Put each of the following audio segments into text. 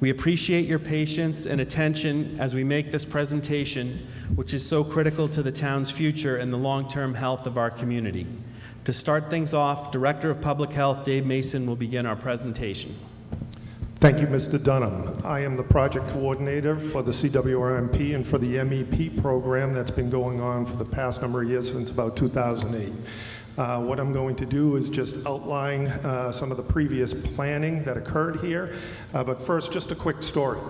We appreciate your patience and attention as we make this presentation, which is so critical to the town's future and the long-term health of our community. To start things off, Director of Public Health Dave Mason will begin our presentation. Thank you, Mr. Dunham. I am the project coordinator for the CWRMP and for the MEP program that's been going on for the past number of years, since about 2008. What I'm going to do is just outline some of the previous planning that occurred here. But first, just a quick story.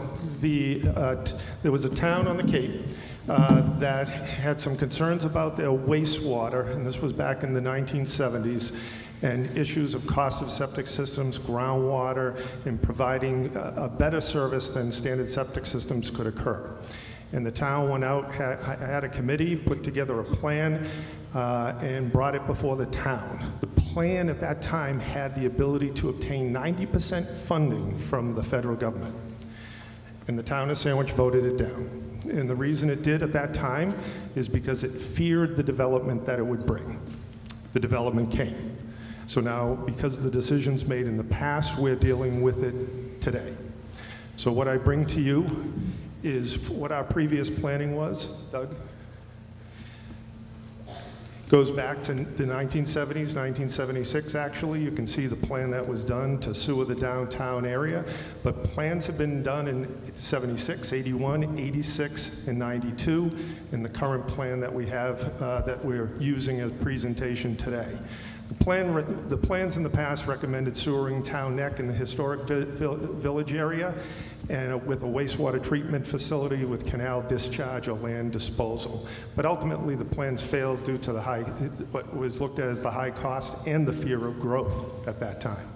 There was a town on the Cape that had some concerns about their wastewater, and this was back in the 1970s, and issues of cost of septic systems, groundwater, and providing a better service than standard septic systems could occur. And the town went out, had a committee, put together a plan, and brought it before the town. The plan at that time had the ability to obtain 90% funding from the federal government. And the town of Sandwich voted it down. And the reason it did at that time is because it feared the development that it would bring. The development came. So now, because of the decisions made in the past, we're dealing with it today. So what I bring to you is what our previous planning was. Doug? Goes back to the 1970s, 1976 actually. You can see the plan that was done to sewer the downtown area, but plans have been done in 76, 81, 86, and 92, and the current plan that we have that we're using as presentation today. The plans in the past recommended sewering Town Neck in the historic village area, and with a wastewater treatment facility with canal discharge or land disposal. But ultimately, the plans failed due to what was looked at as the high cost and the fear of growth at that time.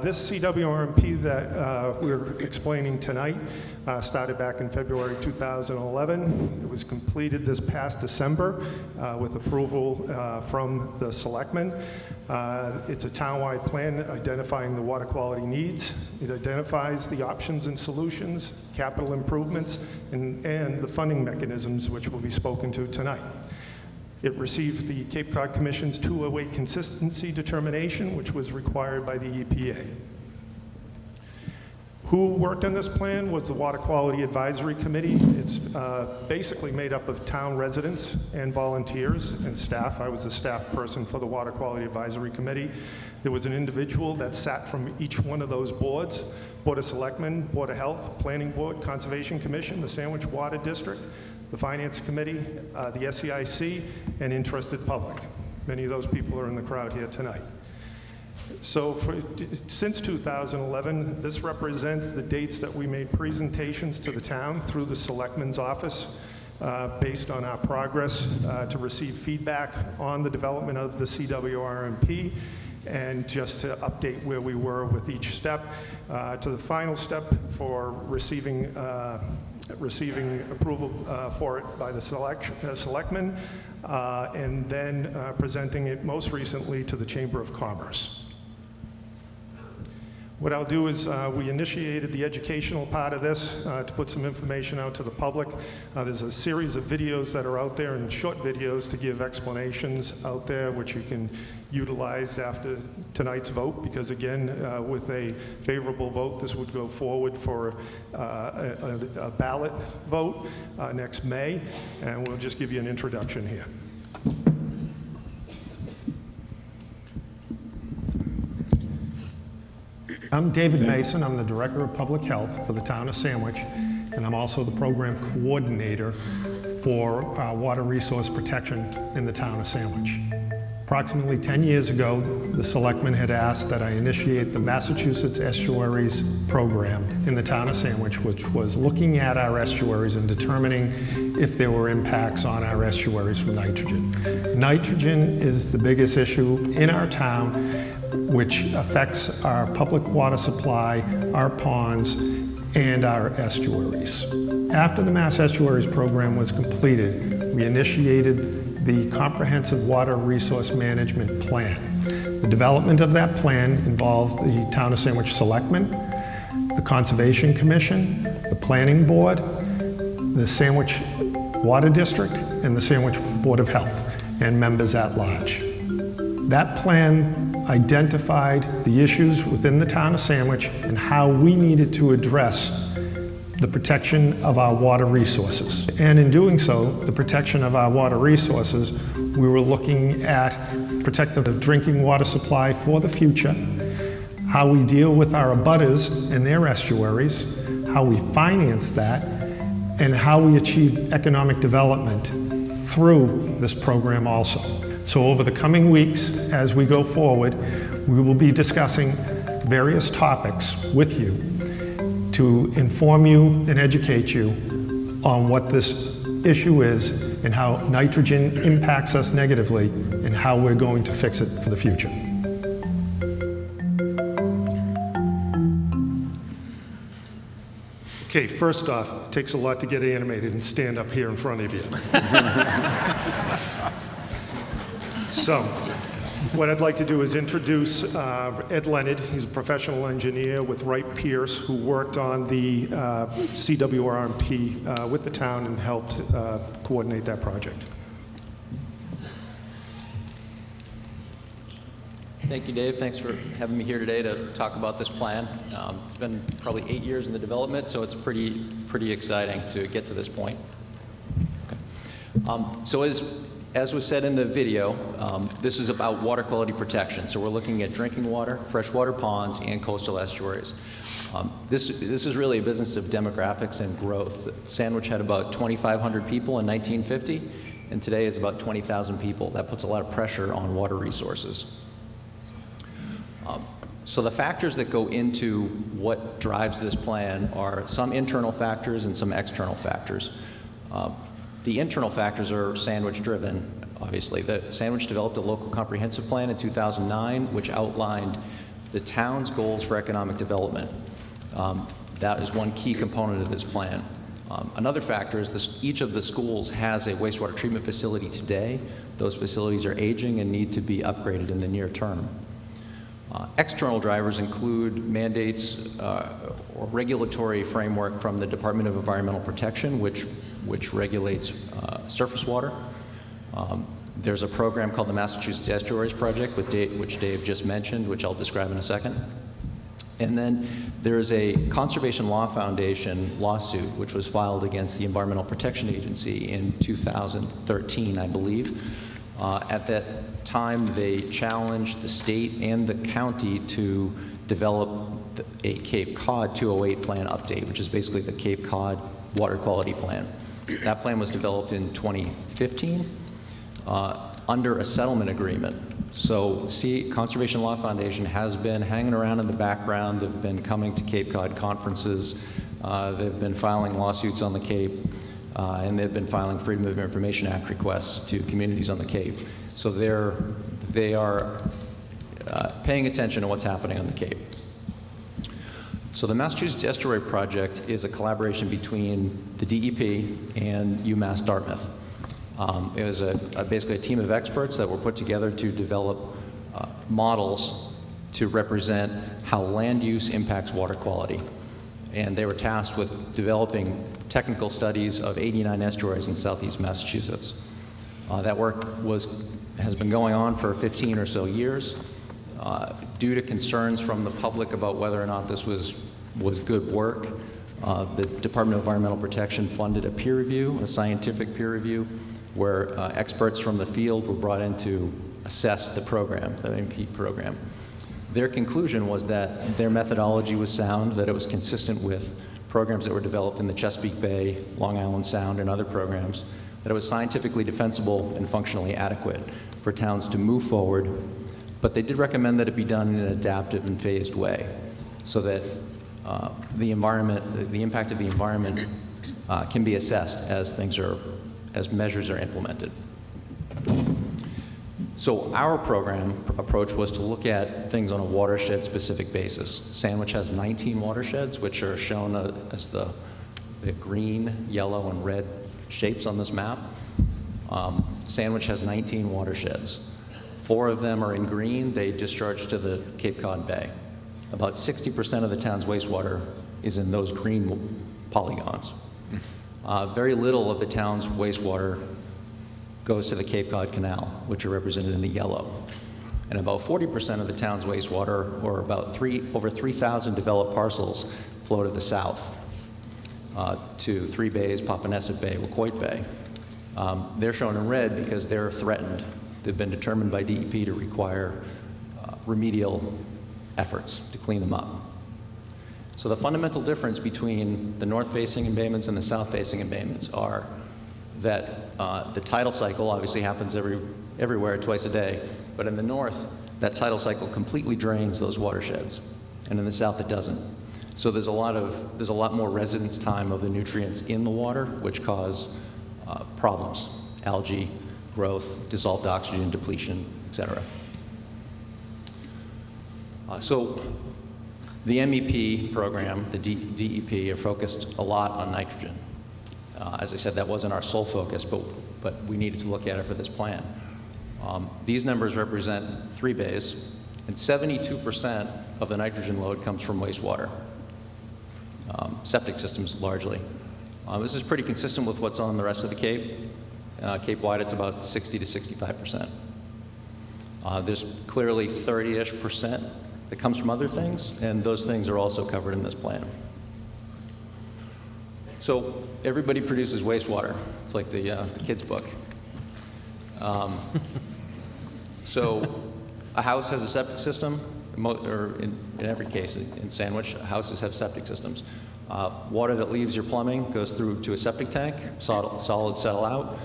This CWRMP that we're explaining tonight started back in February 2011. It was completed this past December with approval from the selectmen. It's a townwide plan identifying the water quality needs. It identifies the options and solutions, capital improvements, and the funding mechanisms, which will be spoken to tonight. It received the Cape Cod Commission's 208 consistency determination, which was required by the EPA. Who worked on this plan was the Water Quality Advisory Committee. It's basically made up of town residents and volunteers and staff. I was the staff person for the Water Quality Advisory Committee. There was an individual that sat from each one of those boards: Board of Selectmen, Board of Health, Planning Board, Conservation Commission, the Sandwich Water District, the Finance Committee, the SEIC, and interested public. Many of those people are in the crowd here tonight. So since 2011, this represents the dates that we made presentations to the town through the Selectman's office based on our progress to receive feedback on the development of the CWRMP, and just to update where we were with each step to the final step for receiving approval for it by the selectmen, and then presenting it most recently to the Chamber of Commerce. What I'll do is we initiated the educational part of this to put some information out to the public. There's a series of videos that are out there, and short videos to give explanations out there, which you can utilize after tonight's vote, because again, with a favorable vote, this would go forward for a ballot vote next May, and we'll just give you an introduction here. I'm David Mason. I'm the Director of Public Health for the town of Sandwich, and I'm also the program coordinator for water resource protection in the town of Sandwich. Approximately 10 years ago, the selectmen had asked that I initiate the Massachusetts Estuaries program in the town of Sandwich, which was looking at our estuaries and determining if there were impacts on our estuaries from nitrogen. Nitrogen is the biggest issue in our town, which affects our public water supply, our ponds, and our estuaries. After the Mass Estuaries program was completed, we initiated the Comprehensive Water Resource Management Plan. The development of that plan involved the Town of Sandwich Selectmen, the Conservation Commission, the Planning Board, the Sandwich Water District, and the Sandwich Board of Health, and members at large. That plan identified the issues within the town of Sandwich and how we needed to address the protection of our water resources. And in doing so, the protection of our water resources, we were looking at protecting the drinking water supply for the future, how we deal with our abutters and their estuaries, how we finance that, and how we achieve economic development through this program also. So over the coming weeks, as we go forward, we will be discussing various topics with you to inform you and educate you on what this issue is and how nitrogen impacts us negatively and how we're going to fix it for the future. Okay, first off, it takes a lot to get animated and stand up here in front of you. So, what I'd like to do is introduce Ed Leonard. He's a professional engineer with Wright Pierce who worked on the CWRMP with the town and helped coordinate that project. Thank you, Dave. Thanks for having me here today to talk about this plan. It's been probably 8 years in the development, so it's pretty exciting to get to this point. Okay. So as was said in the video, this is about water quality protection. So we're looking at drinking water, freshwater ponds, and coastal estuaries. This is really a business of demographics and growth. Sandwich had about 2,500 people in 1950, and today is about 20,000 people. That puts a lot of pressure on water resources. So the factors that go into what drives this plan are some internal factors and some external factors. The internal factors are Sandwich-driven, obviously. Sandwich developed a local comprehensive plan in 2009, which outlined the town's goals for economic development. That is one key component of this plan. Another factor is each of the schools has a wastewater treatment facility today. Those facilities are aging and need to be upgraded in the near term. External drivers include mandates or regulatory framework from the Department of Environmental Protection, which regulates surface water. There's a program called the Massachusetts Estuaries Project, which Dave just mentioned, which I'll describe in a second. And then there's a Conservation Law Foundation lawsuit, which was filed against the Environmental Protection Agency in 2013, I believe. At that time, they challenged the state and the county to develop a Cape Cod 208 plan update, which is basically the Cape Cod water quality plan. That plan was developed in 2015 under a settlement agreement. So Conservation Law Foundation has been hanging around in the background. They've been coming to Cape Cod conferences. They've been filing lawsuits on the Cape. And they've been filing Freedom of Information Act requests to communities on the Cape. So they are paying attention to what's happening on the Cape. So the Massachusetts Estuary Project is a collaboration between the DEP and UMass Dartmouth. It was basically a team of experts that were put together to develop models to represent how land use impacts water quality. And they were tasked with developing technical studies of 89 estuaries in southeast Massachusetts. That work has been going on for 15 or so years. Due to concerns from the public about whether or not this was good work, the Department of Environmental Protection funded a peer review, a scientific peer review, where experts from the field were brought in to assess the program, the MP program. Their conclusion was that their methodology was sound, that it was consistent with programs that were developed in the Chesapeake Bay, Long Island Sound, and other programs, that it was scientifically defensible and functionally adequate for towns to move forward, but they did recommend that it be done in an adaptive and phased way so that the impact of the environment can be assessed as measures are implemented. So our program approach was to look at things on a watershed-specific basis. Sandwich has 19 watersheds, which are shown as the green, yellow, and red shapes on this map. Sandwich has 19 watersheds. 4 of them are in green. They discharge to the Cape Cod Bay. About 60% of the town's wastewater is in those green polygons. Very little of the town's wastewater goes to the Cape Cod Canal, which are represented in the yellow. and about 40% of the town's wastewater, or about over 3,000 developed parcels, flow to the south to Three Bays, Papaneset Bay, Wacoit Bay. They're shown in red because they're threatened. They've been determined by DEP to require remedial efforts to clean them up. So the fundamental difference between the north-facing embayments and the south-facing embayments are that the tidal cycle obviously happens everywhere twice a day, but in the north, that tidal cycle completely drains those watersheds, and in the south it doesn't. So there's a lot more residence time of the nutrients in the water, which cause problems: algae growth, dissolved oxygen depletion, etc. So the MEP program, the DEP, are focused a lot on nitrogen. As I said, that wasn't our sole focus, but we needed to look at it for this plan. These numbers represent Three Bays, and 72% of the nitrogen load comes from wastewater, septic systems largely. This is pretty consistent with what's on the rest of the Cape. Cape-wide, it's about 60 to 65%. There's clearly 30-ish% that comes from other things, and those things are also covered in this plan. So everybody produces wastewater. It's like the kids' book. So a house has a septic system, or in every case in Sandwich, houses have septic systems. Water that leaves your plumbing goes through to a septic tank, solids settle out,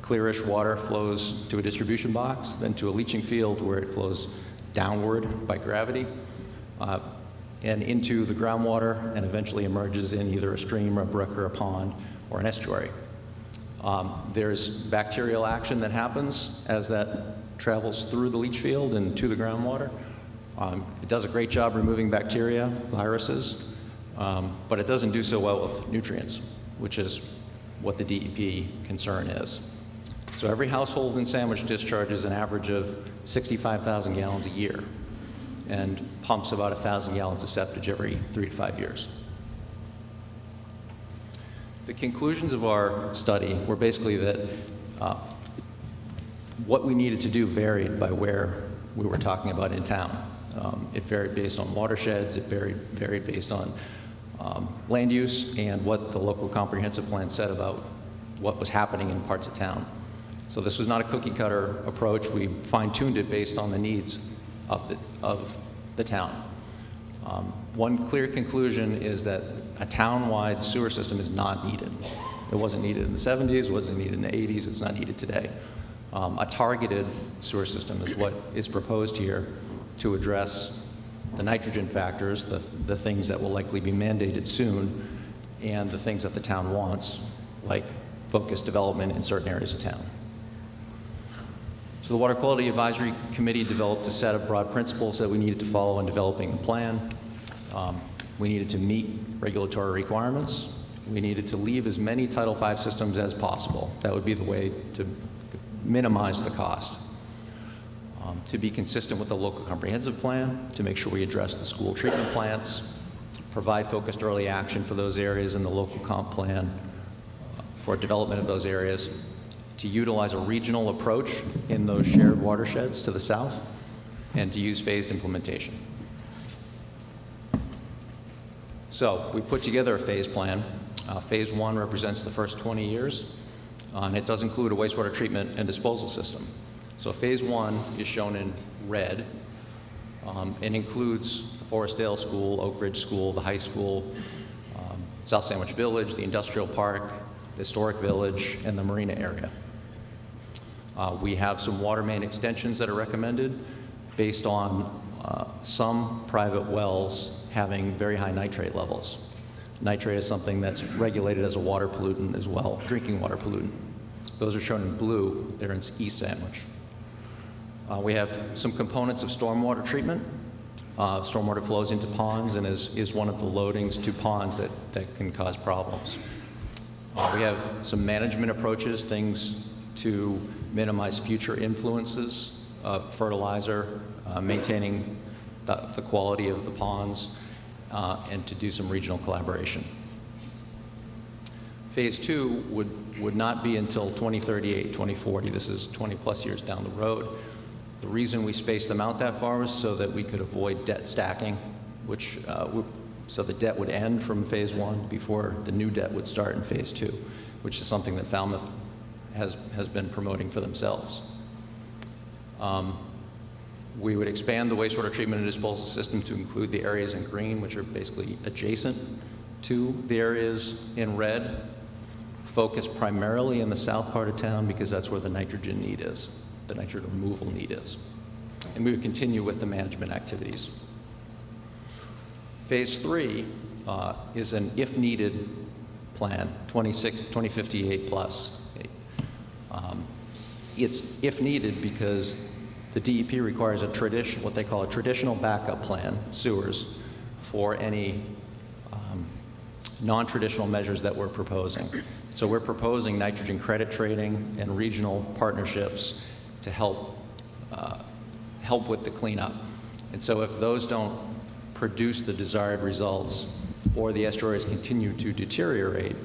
clearish water flows to a distribution box, then to a leaching field where it flows downward by gravity, and into the groundwater, and eventually emerges in either a stream or a brook or a pond or an estuary. There's bacterial action that happens as that travels through the leach field and to the groundwater. It does a great job removing bacteria, viruses, but it doesn't do so well with nutrients, which is what the DEP concern is. So every household in Sandwich discharges an average of 65,000 gallons a year and pumps about 1,000 gallons of septage every 3 to 5 years. The conclusions of our study were basically that what we needed to do varied by where we were talking about in town. It varied based on watersheds, it varied based on land use, and what the local comprehensive plan said about what was happening in parts of town. So this was not a cookie-cutter approach. We fine-tuned it based on the needs of the town. One clear conclusion is that a town-wide sewer system is not needed. It wasn't needed in the 70s, wasn't needed in the 80s, it's not needed today. A targeted sewer system is what is proposed here to address the nitrogen factors, the things that will likely be mandated soon, and the things that the town wants, like focused development in certain areas of town. So the Water Quality Advisory Committee developed a set of broad principles that we needed to follow in developing the plan. We needed to meet regulatory requirements. We needed to leave as many Title V systems as possible. That would be the way to minimize the cost. To be consistent with the local comprehensive plan, to make sure we address the school treatment plants, provide focused early action for those areas in the local comp plan for development of those areas, to utilize a regional approach in those shared watersheds to the south, and to use phased implementation. So we put together a phase plan. Phase 1 represents the first 20 years, and it does include a wastewater treatment and disposal system. So phase 1 is shown in red. It includes the Forestdale School, Oak Ridge School, the high school, South Sandwich Village, the industrial park, the historic village, and the marina area. We have some water main extensions that are recommended based on some private wells having very high nitrate levels. Nitrate is something that's regulated as a water pollutant as well, drinking water pollutant. Those are shown in blue. They're in East Sandwich. We have some components of stormwater treatment. Stormwater flows into ponds and is one of the loadings to ponds that can cause problems. We have some management approaches, things to minimize future influences of fertilizer, maintaining the quality of the ponds, and to do some regional collaboration. Phase 2 would not be until 2038, 2040. This is 20 plus years down the road. The reason we spaced them out that far was so that we could avoid debt stacking, which so the debt would end from phase 1 before the new debt would start in phase 2, which is something that Falmouth has been promoting for themselves. We would expand the wastewater treatment and disposal system to include the areas in green, which are basically adjacent to the areas in red, focus primarily in the south part of town because that's where the nitrogen need is, the nitrogen removal need is. And we would continue with the management activities. Phase 3 is an if needed plan, 2058 plus. It's if needed because the DEP requires what they call a traditional backup plan, sewers, for any non-traditional measures that we're proposing. So we're proposing nitrogen credit trading and regional partnerships to help with the cleanup. And so if those don't produce the desired results or the estuaries continue to deteriorate,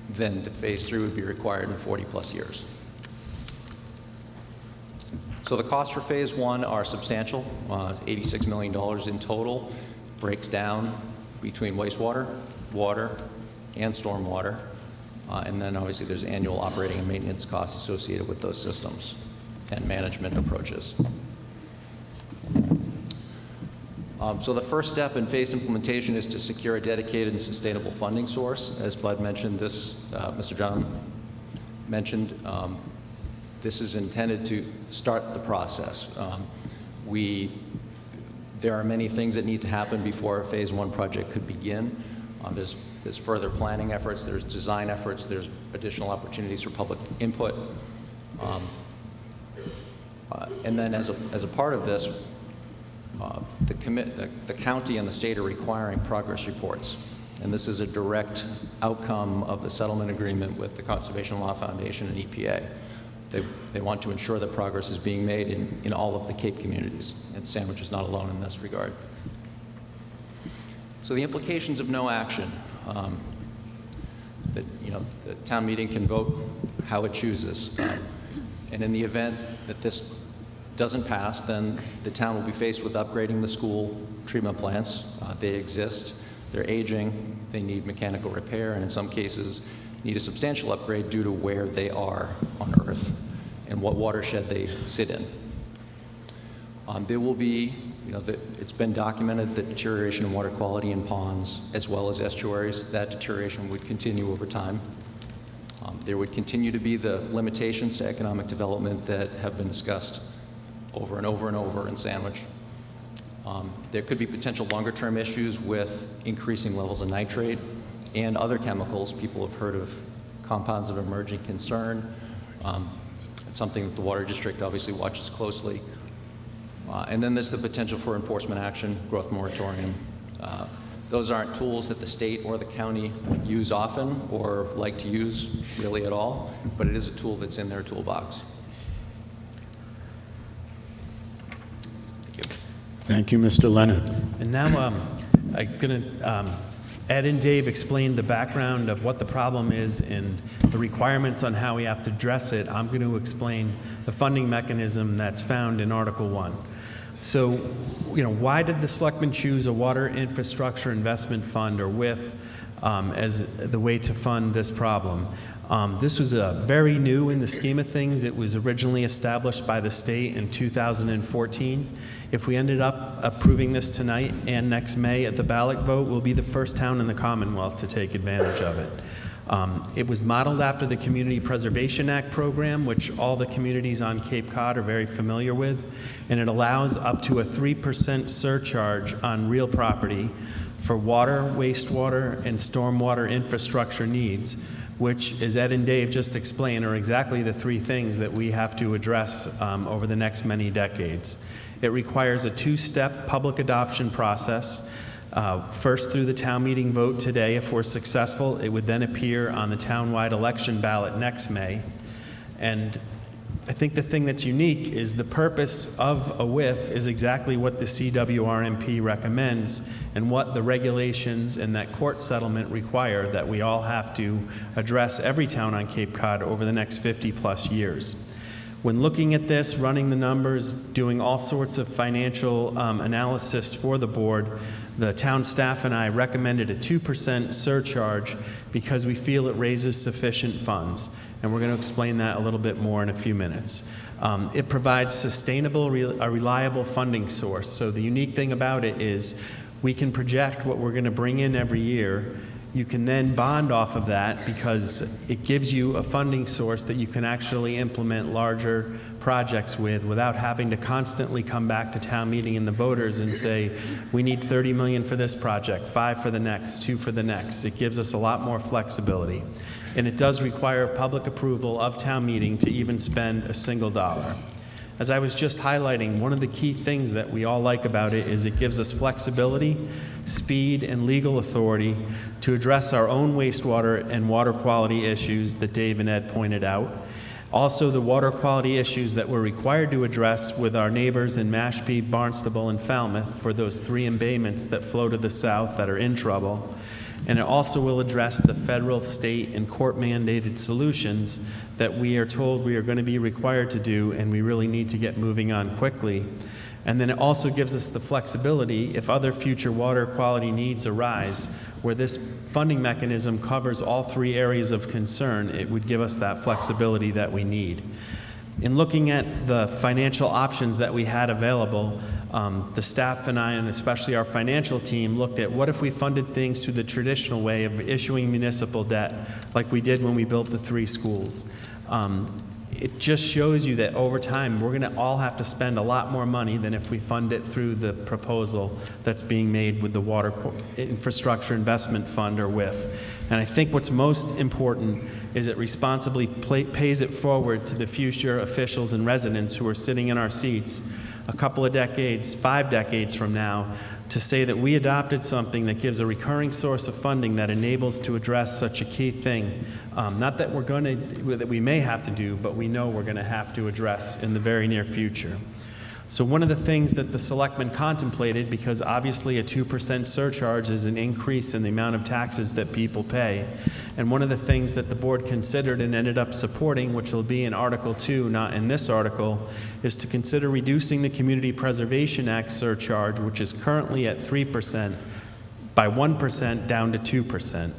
then the phase 3 would be required in 40 plus years. So the costs for phase 1 are substantial, $86 million in total, breaks down between wastewater, water, and stormwater. And then obviously there's annual operating and maintenance costs associated with those systems and management approaches. So the first step in phased implementation is to secure a dedicated and sustainable funding source. As Bud mentioned, Mr. Dunham mentioned, this is intended to start the process. There are many things that need to happen before a phase 1 project could begin. There's further planning efforts, there's design efforts, there's additional opportunities for public input. And then as a part of this, the county and the state are requiring progress reports. And this is a direct outcome of the settlement agreement with the Conservation Law Foundation and EPA. They want to ensure that progress is being made in all of the Cape communities, and Sandwich is not alone in this regard. So the implications of no action, the town meeting can vote how it chooses. And in the event that this doesn't pass, then the town will be faced with upgrading the school treatment plants. They exist, they're aging, they need mechanical repair, and in some cases need a substantial upgrade due to where they are on Earth and what watershed they sit in. There will be, it's been documented that deterioration in water quality in ponds as well as estuaries, that deterioration would continue over time. There would continue to be the limitations to economic development that have been discussed over and over and over in Sandwich. There could be potential longer-term issues with increasing levels of nitrate and other chemicals. People have heard of compounds of emerging concern. It's something that the Water District obviously watches closely. And then there's the potential for enforcement action, growth moratorium. Those aren't tools that the state or the county use often or like to use really at all, but it is a tool that's in their toolbox. Thank you, Mr. Leonard. And now I'm going to, Ed and Dave explained the background of what the problem is and the requirements on how we have to address it. I'm going to explain the funding mechanism that's found in Article 1. So, why did the selectmen choose a Water Infrastructure Investment Fund, or WIIF, as the way to fund this problem? This was very new in the scheme of things. It was originally established by the state in 2014. If we ended up approving this tonight and next May at the ballot vote, we'll be the first town in the Commonwealth to take advantage of it. It was modeled after the Community Preservation Act program, which all the communities on Cape Cod are very familiar with, and it allows up to a 3% surcharge on real property for water, wastewater, and stormwater infrastructure needs, which, as Ed and Dave just explained, are exactly the three things that we have to address over the next many decades. It requires a two-step public adoption process. First through the town meeting vote today. If we're successful, it would then appear on the townwide election ballot next May. And I think the thing that's unique is the purpose of a WIIF is exactly what the CWRMP recommends and what the regulations and that court settlement require that we all have to address every town on Cape Cod over the next 50 plus years. When looking at this, running the numbers, doing all sorts of financial analysis for the board, the town staff and I recommended a 2% surcharge because we feel it raises sufficient funds. And we're going to explain that a little bit more in a few minutes. It provides sustainable, a reliable funding source. So the unique thing about it is we can project what we're going to bring in every year. You can then bond off of that because it gives you a funding source that you can actually implement larger projects with without having to constantly come back to town meeting and the voters and say, we need 30 million for this project, 5 for the next, 2 for the next. It gives us a lot more flexibility. And it does require public approval of town meeting to even spend a single dollar. As I was just highlighting, one of the key things that we all like about it is it gives us flexibility, speed, and legal authority to address our own wastewater and water quality issues that Dave and Ed pointed out. Also, the water quality issues that we're required to address with our neighbors in Mashpee, Barnstable, and Falmouth for those 3 embayments that flow to the south that are in trouble. And it also will address the federal, state, and court-mandated solutions that we are told we are going to be required to do, and we really need to get moving on quickly. And then it also gives us the flexibility if other future water quality needs arise, where this funding mechanism covers all 3 areas of concern, it would give us that flexibility that we need. In looking at the financial options that we had available, the staff and I, and especially our financial team, looked at what if we funded things through the traditional way of issuing municipal debt, like we did when we built the 3 schools. It just shows you that over time, we're going to all have to spend a lot more money than if we fund it through the proposal that's being made with the Water Infrastructure Investment Fund, or WIIF. And I think what's most important is it responsibly pays it forward to the future officials and residents who are sitting in our seats a couple of decades, 5 decades from now, to say that we adopted something that gives a recurring source of funding that enables to address such a key thing. Not that that we may have to do, but we know we're going to have to address in the very near future. So one of the things that the selectmen contemplated, because obviously a 2% surcharge is an increase in the amount of taxes that people pay, and one of the things that the board considered and ended up supporting, which will be in Article 2, not in this article, is to consider reducing the Community Preservation Act surcharge, which is currently at 3%, by 1% down to 2%.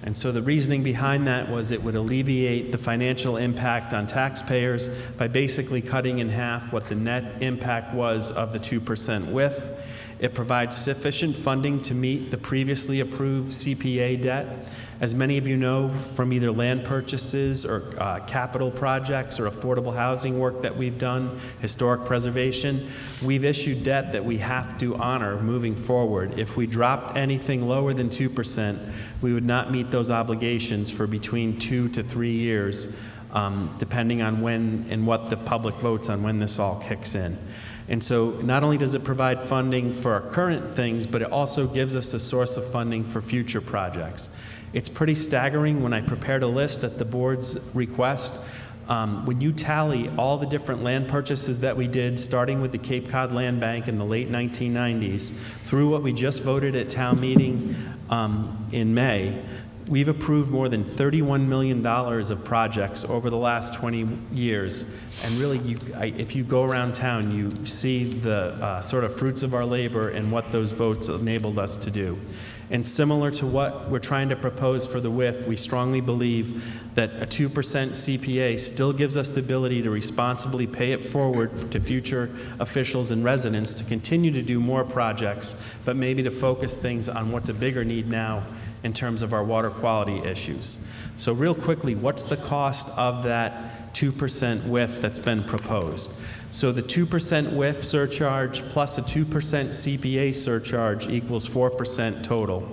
And so the reasoning behind that was it would alleviate the financial impact on taxpayers by basically cutting in half what the net impact was of the 2% WIIF. It provides sufficient funding to meet the previously approved CPA debt. As many of you know from either land purchases or capital projects or affordable housing work that we've done, historic preservation, we've issued debt that we have to honor moving forward. If we dropped anything lower than 2%, we would not meet those obligations for between 2 to 3 years, depending on when and what the public votes on when this all kicks in. And so not only does it provide funding for our current things, but it also gives us a source of funding for future projects. It's pretty staggering when I prepared a list at the board's request. When you tally all the different land purchases that we did, starting with the Cape Cod Land Bank in the late 1990s, through what we just voted at town meeting in May, we've approved more than $31 million of projects over the last 20 years. And really, if you go around town, you see the sort of fruits of our labor and what those votes enabled us to do. And similar to what we're trying to propose for the WIIF, we strongly believe that a 2% CPA still gives us the ability to responsibly pay it forward to future officials and residents to continue to do more projects, but maybe to focus things on what's a bigger need now in terms of our water quality issues. So real quickly, what's the cost of that 2% WIIF that's been proposed? So the 2% WIIF surcharge plus a 2% CPA surcharge equals 4% total.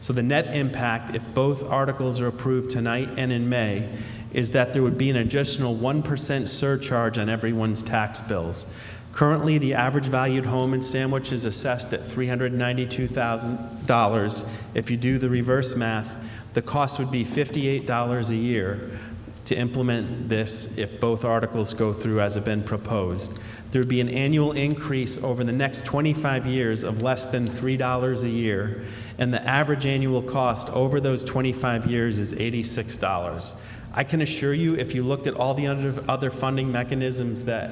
So the net impact, if both articles are approved tonight and in May, is that there would be an additional 1% surcharge on everyone's tax bills. Currently, the average valued home in Sandwich is assessed at $392,000. If you do the reverse math, the cost would be $58 a year to implement this if both articles go through as have been proposed. There would be an annual increase over the next 25 years of less than $3 a year, and the average annual cost over those 25 years is $86. I can assure you, if you looked at all the other funding mechanisms that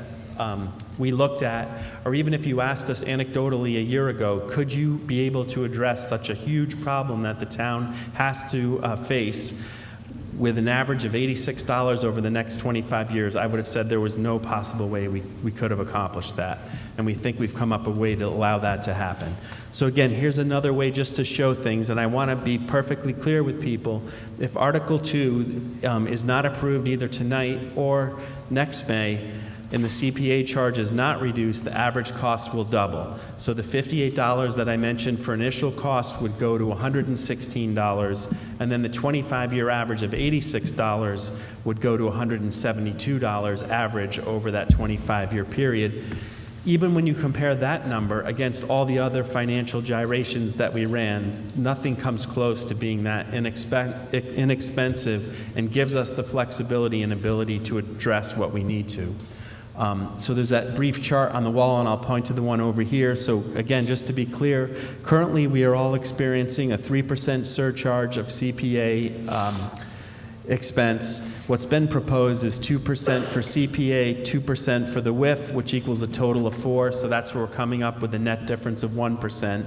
we looked at, or even if you asked us anecdotally a year ago, could you be able to address such a huge problem that the town has to face with an average of $86 over the next 25 years, I would have said there was no possible way we could have accomplished that. And we think we've come up with a way to allow that to happen. So again, here's another way just to show things, and I want to be perfectly clear with people. If Article 2 is not approved either tonight or next May, and the CPA charge is not reduced, the average cost will double. So the $58 that I mentioned for initial cost would go to $116, and then the 25-year average of $86 would go to $172 average over that 25-year period. Even when you compare that number against all the other financial gyrations that we ran, nothing comes close to being that inexpensive and gives us the flexibility and ability to address what we need to. So there's that brief chart on the wall, and I'll point to the one over here. So again, just to be clear, currently we are all experiencing a 3% surcharge of CPA expense. What's been proposed is 2% for CPA, 2% for the WIIF, which equals a total of 4%. So that's where we're coming up with a net difference of 1%.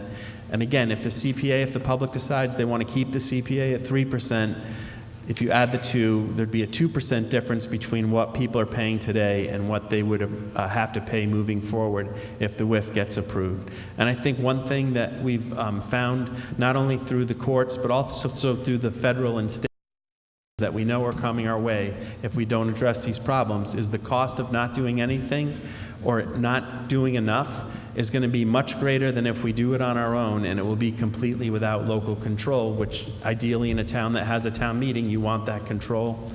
And again, if the public decides they want to keep the CPA at 3%, if you add the two, there'd be a 2% difference between what people are paying today and what they would have to pay moving forward if the WIIF gets approved. And I think one thing that we've found, not only through the courts, but also through the federal and state that we know are coming our way if we don't address these problems, is the cost of not doing anything or not doing enough is going to be much greater than if we do it on our own, and it will be completely without local control, which ideally in a town that has a town meeting, you want that control.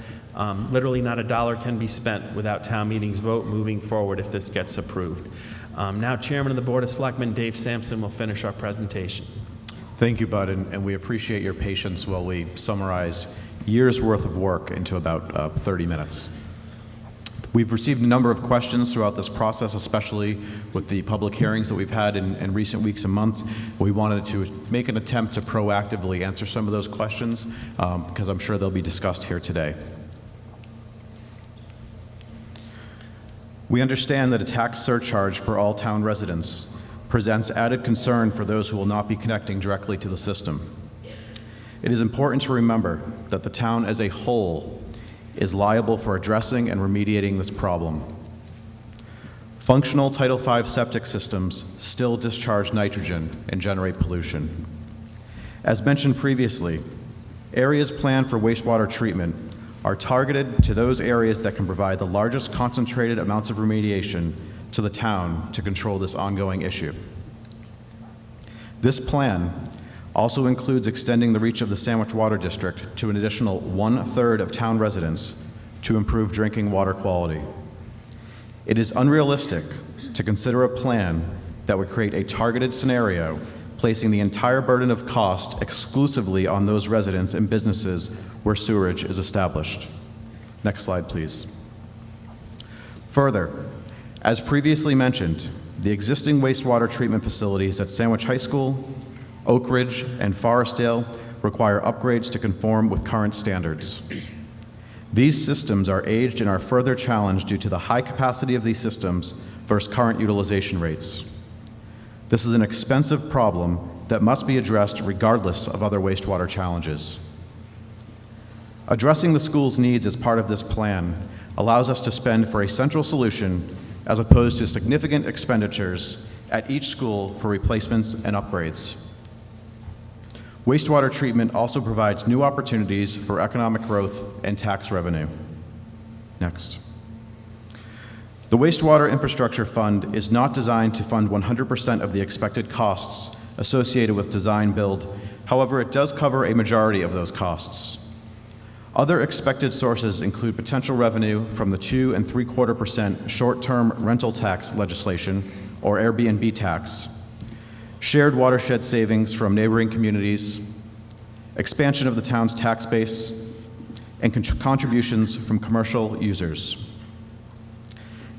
Literally not a dollar can be spent without town meeting's vote moving forward if this gets approved. Now Chairman of the Board of Selectmen, Dave Sampson, will finish our presentation. Thank you, Bud, and we appreciate your patience while we summarize years' worth of work into about 30 minutes. We've received a number of questions throughout this process, especially with the public hearings that we've had in recent weeks and months. We wanted to make an attempt to proactively answer some of those questions because I'm sure they'll be discussed here today. We understand that a tax surcharge for all town residents presents added concern for those who will not be connecting directly to the system. It is important to remember that the town as a whole is liable for addressing and remediating this problem. Functional Title V septic systems still discharge nitrogen and generate pollution. As mentioned previously, areas planned for wastewater treatment are targeted to those areas that can provide the largest concentrated amounts of remediation to the town to control this ongoing issue. This plan also includes extending the reach of the Sandwich Water District to an additional 1/3 of town residents to improve drinking water quality. It is unrealistic to consider a plan that would create a targeted scenario, placing the entire burden of cost exclusively on those residents and businesses where sewerage is established. Next slide, please. Further, as previously mentioned, the existing wastewater treatment facilities at Sandwich High School, Oak Ridge, and Forestdale require upgrades to conform with current standards. These systems are aged and are further challenged due to the high capacity of these systems versus current utilization rates. This is an expensive problem that must be addressed regardless of other wastewater challenges. Addressing the school's needs as part of this plan allows us to spend for a central solution as opposed to significant expenditures at each school for replacements and upgrades. Wastewater treatment also provides new opportunities for economic growth and tax revenue. Next. The Wastewater Infrastructure Fund is not designed to fund 100% of the expected costs associated with design build. However, it does cover a majority of those costs. Other expected sources include potential revenue from the 2 3/4% short-term rental tax legislation, or Airbnb tax, shared watershed savings from neighboring communities, expansion of the town's tax base, and contributions from commercial users.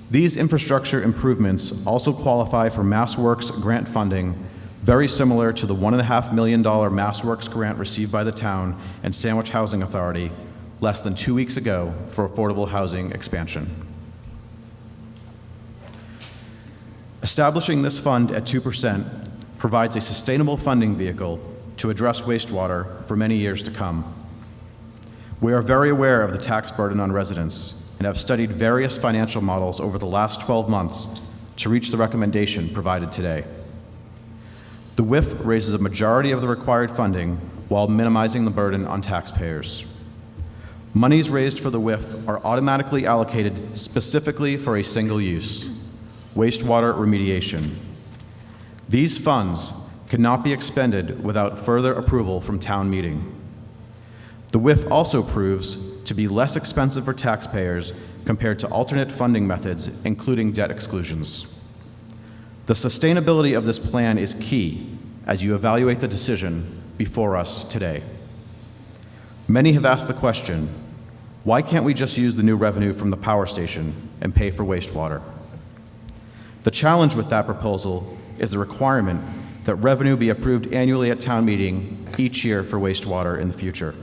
These infrastructure improvements also qualify for MassWorks grant funding, very similar to the $1.5 million MassWorks grant received by the town and Sandwich Housing Authority, less than 2 weeks ago for affordable housing expansion. Establishing this fund at 2% provides a sustainable funding vehicle to address wastewater for many years to come. We are very aware of the tax burden on residents and have studied various financial models over the last 12 months to reach the recommendation provided today. The WIIF raises a majority of the required funding while minimizing the burden on taxpayers. Monies raised for the WIIF are automatically allocated specifically for a single use: wastewater remediation. These funds cannot be expended without further approval from town meeting. The WIIF also proves to be less expensive for taxpayers compared to alternate funding methods, including debt exclusions. The sustainability of this plan is key as you evaluate the decision before us today. Many have asked the question, why can't we just use the new revenue from the power station and pay for wastewater? The challenge with that proposal is the requirement that revenue be approved annually at town meeting each year for wastewater in the future.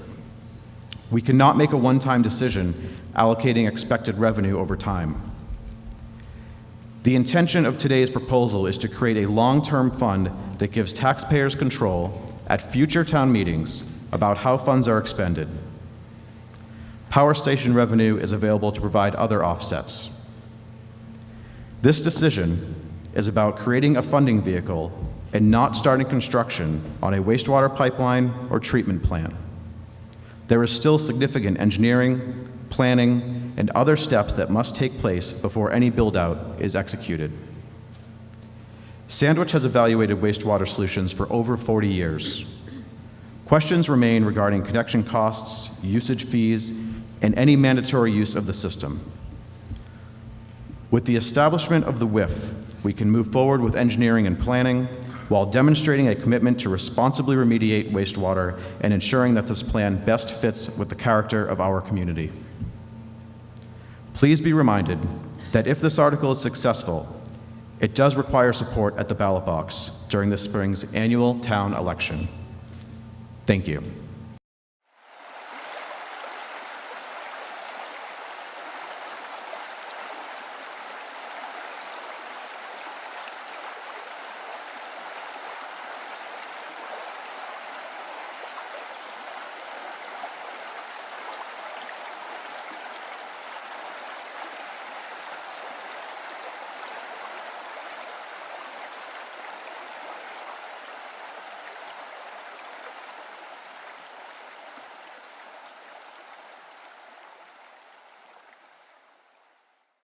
We cannot make a one-time decision allocating expected revenue over time. The intention of today's proposal is to create a long-term fund that gives taxpayers control at future town meetings about how funds are expended. Power station revenue is available to provide other offsets. This decision is about creating a funding vehicle and not starting construction on a wastewater pipeline or treatment plant. There is still significant engineering, planning, and other steps that must take place before any build-out is executed. Sandwich has evaluated wastewater solutions for over 40 years. Questions remain regarding connection costs, usage fees, and any mandatory use of the system. With the establishment of the WIIF, we can move forward with engineering and planning while demonstrating a commitment to responsibly remediate wastewater and ensuring that this plan best fits with the character of our community. Please be reminded that if this article is successful, it does require support at the ballot box during this spring's annual town election. Thank you.